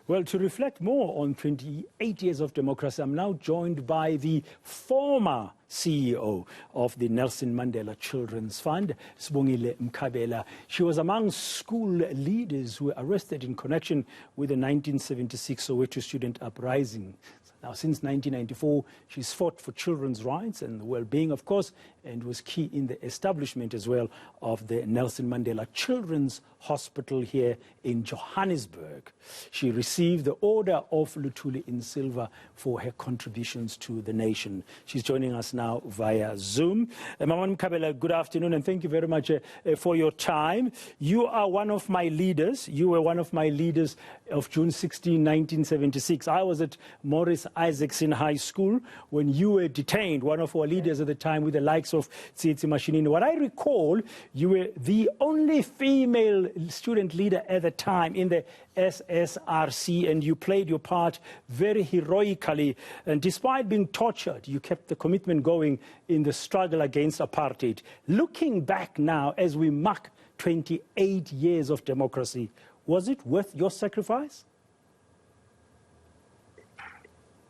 Well, to reflect more on 28 years of democracy, I'm now joined by the former CEO of the Nelson Mandela Children's Fund, Sibongile Mkhabela. She was among school leaders who were arrested in connection with the 1976 Soweto student uprising. Now, since 1994, she's fought for children's rights and the well-being, of course, and was key in the establishment as well of the Nelson Mandela Children's Hospital here in Johannesburg. She received the Order of Luthuli in silver for her contributions to the nation. She's joining us now via Zoom. Mama Mkhabela, good afternoon, and thank you very much for your time. You are one of my leaders. You were one of my leaders of June 16, 1976. I was at Morris Isaacson High School when you were detained, one of our leaders at the time with the likes of Tsitsi Mashinini. What I recall, you were the only female student leader at the time in the SSRC, and you played your part very heroically. And despite being tortured, you kept the commitment going in the struggle against apartheid. Looking back now, as we mark 28 years of democracy, was it worth your sacrifice?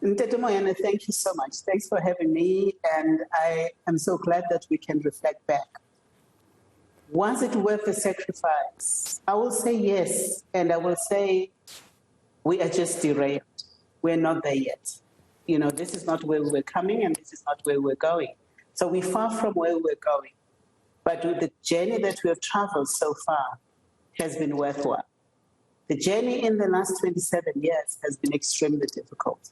Moyana, thank you so much. Thanks for having me, and I am so glad that we can reflect back. Was it worth the sacrifice? I will say yes, and I will say we are just derailed. We're not there yet. You know, this is not where we're coming, and this is not where we're going. So we're far from where we're going. But with the journey that we have traveled so far has been worthwhile. The journey in the last 27 years has been extremely difficult.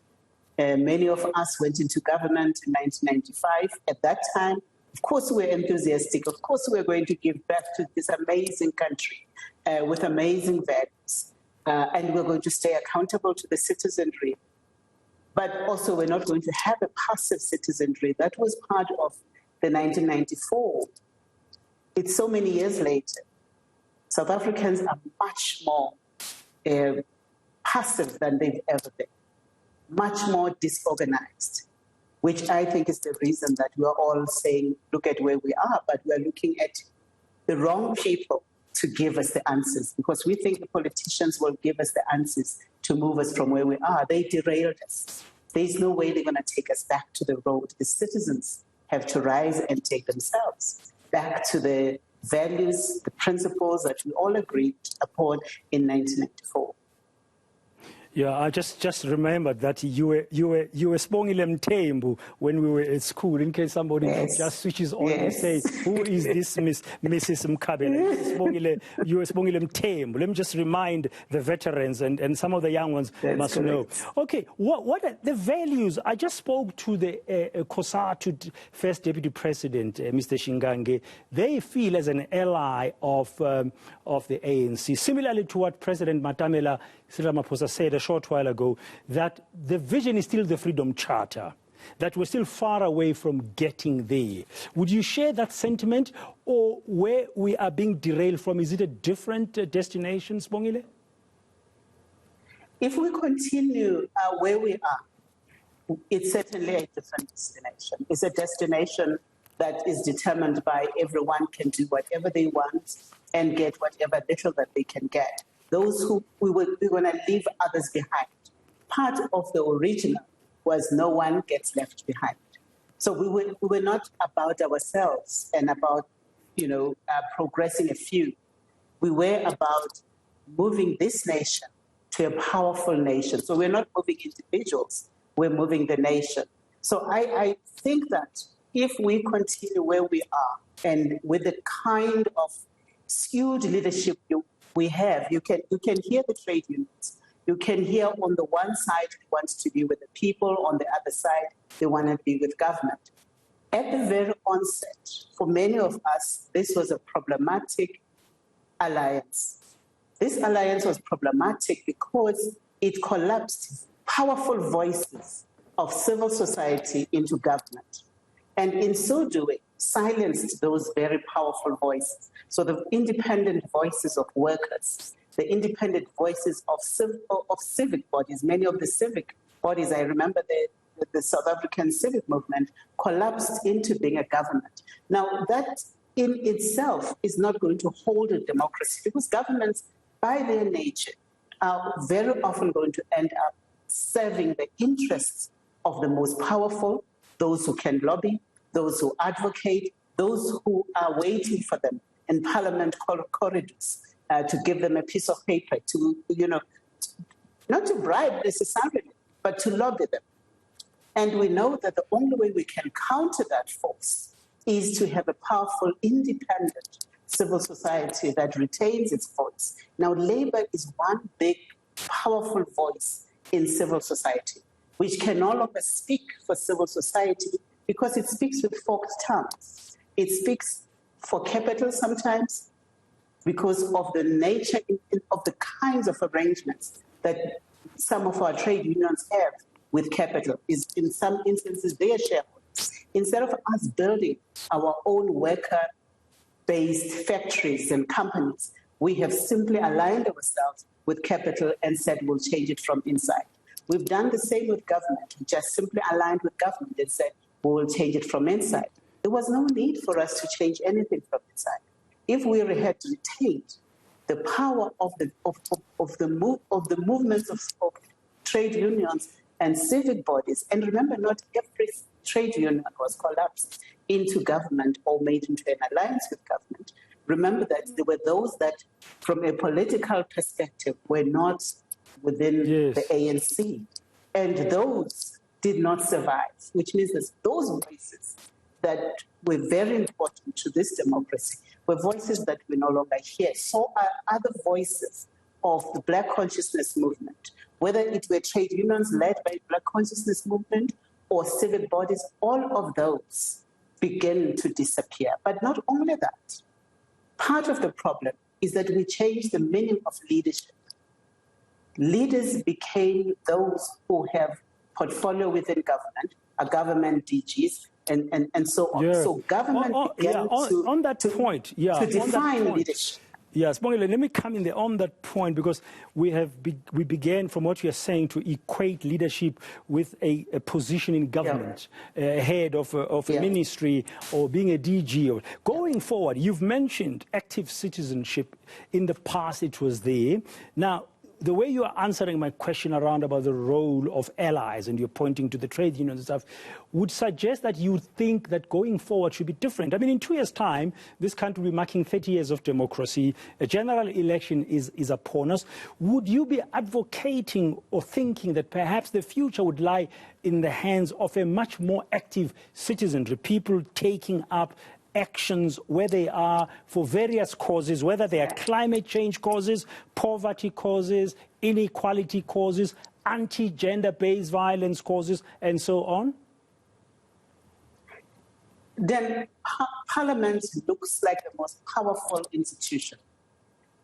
Many of us went into government in 1995. At that time, of course, we were enthusiastic. Of course, we were going to give back to this amazing country with amazing values. And we're going to stay accountable to the citizenry. But also, we're not going to have a passive citizenry. That was part of the 1994. It's so many years later. South Africans are much more passive than they've ever been, much more disorganized, which I think is the reason that we are all saying, look at where we are, but we are looking at the wrong people to give us the answers, because we think the politicians will give us the answers to move us from where we are. They derailed us. There's no way they're going to take us back to the road. The citizens have to rise and take themselves back to the values, the principles that we all agreed upon in 1994. Yeah, I just remembered that you were Sibongile Mkhabela when we were at school, in case somebody just switches on and say, who is this Mrs. Mkhabela? You were Sibongile Mkhabela. Let me just remind the veterans and some of the young ones must know. Okay, what are the values? I just spoke to the COSATU First Deputy President, Mr. Shingange. They feel as an ally of the ANC, similarly to what President Matamela Ramaphosa said a short while ago, that the vision is still the Freedom Charter, that we're still far away from getting there. Would you share that sentiment, or where we are being derailed from, is it a different destination, Sibongile? If we continue where we are, it's certainly a different destination. It's a destination that is determined by everyone can do whatever they want and get whatever little that they can get. Those who we're going to leave others behind. Part of the original was no one gets left behind. So we were not about ourselves and about, progressing a few. We were about moving this nation to a powerful nation. So we're not moving individuals, we're moving the nation. So I think that if we continue where we are and with the kind of skewed leadership we have, you can hear the trade unions. You can hear on the one side they want to be with the people, on the other side they want to be with government. At the very onset, for many of us, this was a problematic alliance. This alliance was problematic because it collapsed powerful voices of civil society into government. And in so doing, silenced those very powerful voices. So the independent voices of workers, the independent voices of civic bodies, many of the civic bodies, I remember the South African civic movement collapsed into being a government. Now that in itself is not going to hold a democracy, because governments by their nature are very often going to end up serving the interests of the most powerful, those who can lobby, those who advocate, those who are waiting for them in parliament corridors to give them a piece of paper to, not to bribe necessarily, but to lobby them. And we know that the only way we can counter that force is to have a powerful, independent civil society that retains its voice. Now, Labour is one big, powerful voice in civil society, which can no longer speak for civil society because it speaks with forked tongues. It speaks for capital sometimes because of the nature of the kinds of arrangements that some of our trade unions have with capital. Is in some instances they are shareholders. Instead of us building our own worker-based factories and companies, we have simply aligned ourselves with capital and said we'll change it from inside. We've done the same with government. We just simply aligned with government and said we will change it from inside. There was no need for us to change anything from inside. If we had retained the power of the movements of trade unions and civic bodies, and remember, not every trade union was collapsed into government or made into an alliance with government. Remember that there were those that, from a political perspective, were not within the ANC, and those did not survive, which means that those voices that were very important to this democracy were voices that we no longer hear. So are other voices of the Black consciousness movement, whether it were trade unions led by Black consciousness movement or civic bodies, all of those begin to disappear. But not only that, part of the problem is that we changed the meaning of leadership. Leaders became those who have portfolio within government, are government DGs, and so on. Yeah. So government began to define leadership. Yes, Sibongile, let me come in there on that point, because we began from what you're saying to equate leadership with a position in government, head of a ministry or being a DG. Going forward, you've mentioned active citizenship. In the past, it was there. Now, the way you are answering my question around about the role of allies, and you're pointing to the trade unions and stuff, would suggest that you think that going forward should be different. I mean, in 2 years' time, this country will be marking 30 years of democracy. A general election is upon us. Would you be advocating or thinking that perhaps the future would lie in the hands of a much more active citizenry, people taking up actions where they are for various causes, whether they are climate change causes, poverty causes, inequality causes, anti-gender-based violence causes, and so on? Then Parliament looks like the most powerful institution.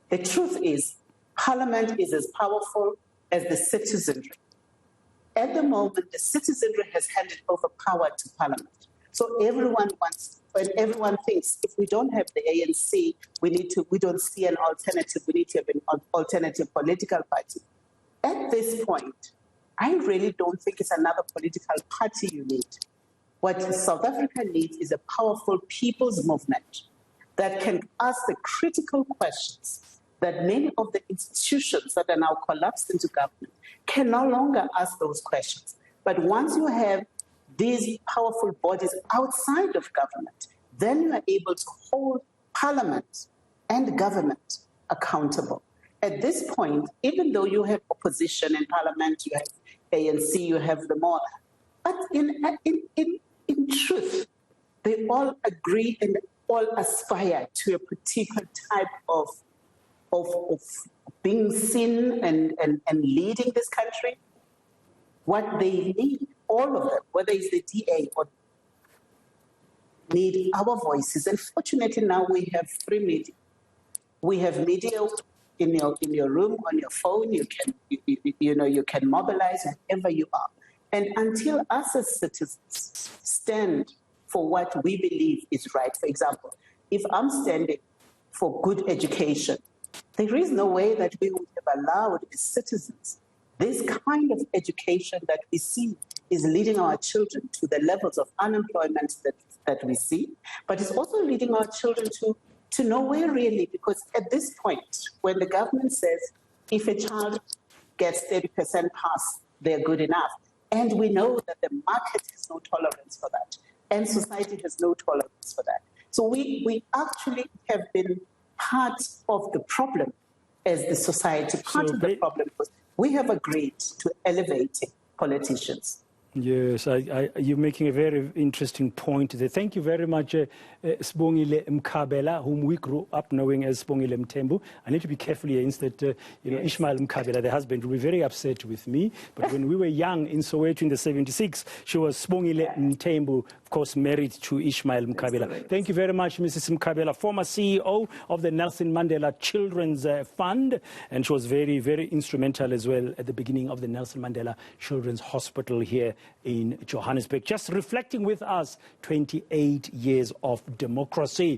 The truth is, Parliament is as powerful as the citizenry. At the moment, the citizenry has handed over power to Parliament. So everyone wants, and everyone thinks, if we don't have the ANC, we don't see an alternative, we need to have an alternative political party. At this point, I really don't think it's another political party you need. What South Africa needs is a powerful people's movement that can ask the critical questions that many of the institutions that are now collapsed into government can no longer ask those questions. But once you have these powerful bodies outside of government, then you are able to hold Parliament and government accountable. At this point, even though you have opposition in Parliament, you have ANC, you have them all, but in truth, they all agree and all aspire to a particular type of being seen and leading this country. What they need, all of them, whether it's the DA or need our voices. And fortunately now we have free media. We have media in your room, on your phone. You can mobilize wherever you are. And until us as citizens stand for what we believe is right, for example, if I'm standing for good education, there is no way that we would have allowed as citizens this kind of education that we see is leading our children to the levels of unemployment that we see, but it's also leading our children to nowhere really, because at this point, when the government says If a child gets 30% pass, they're good enough. And we know that the market has no tolerance for that, and society has no tolerance for that. So we actually have been part of the problem as the society, part of the problem, because we have agreed to elevating politicians. Yes, you're making a very interesting point there. Thank you very much, Sibongile Mkhabela, whom we grew up knowing as Sibongile Mthembu. I need to be careful here, instead, Ishmael Mkhabela, the husband, will be very upset with me. But when we were young in Soweto in the 76, she was Sibongile Mthembu, of course, married to Ishmael Mkhabela. Thank you very much, Mrs. Mkhabela, former CEO of the Nelson Mandela Children's Fund. And she was very, very instrumental as well at the beginning of the Nelson Mandela Children's Hospital here in Johannesburg. Just reflecting with us 28 years of democracy.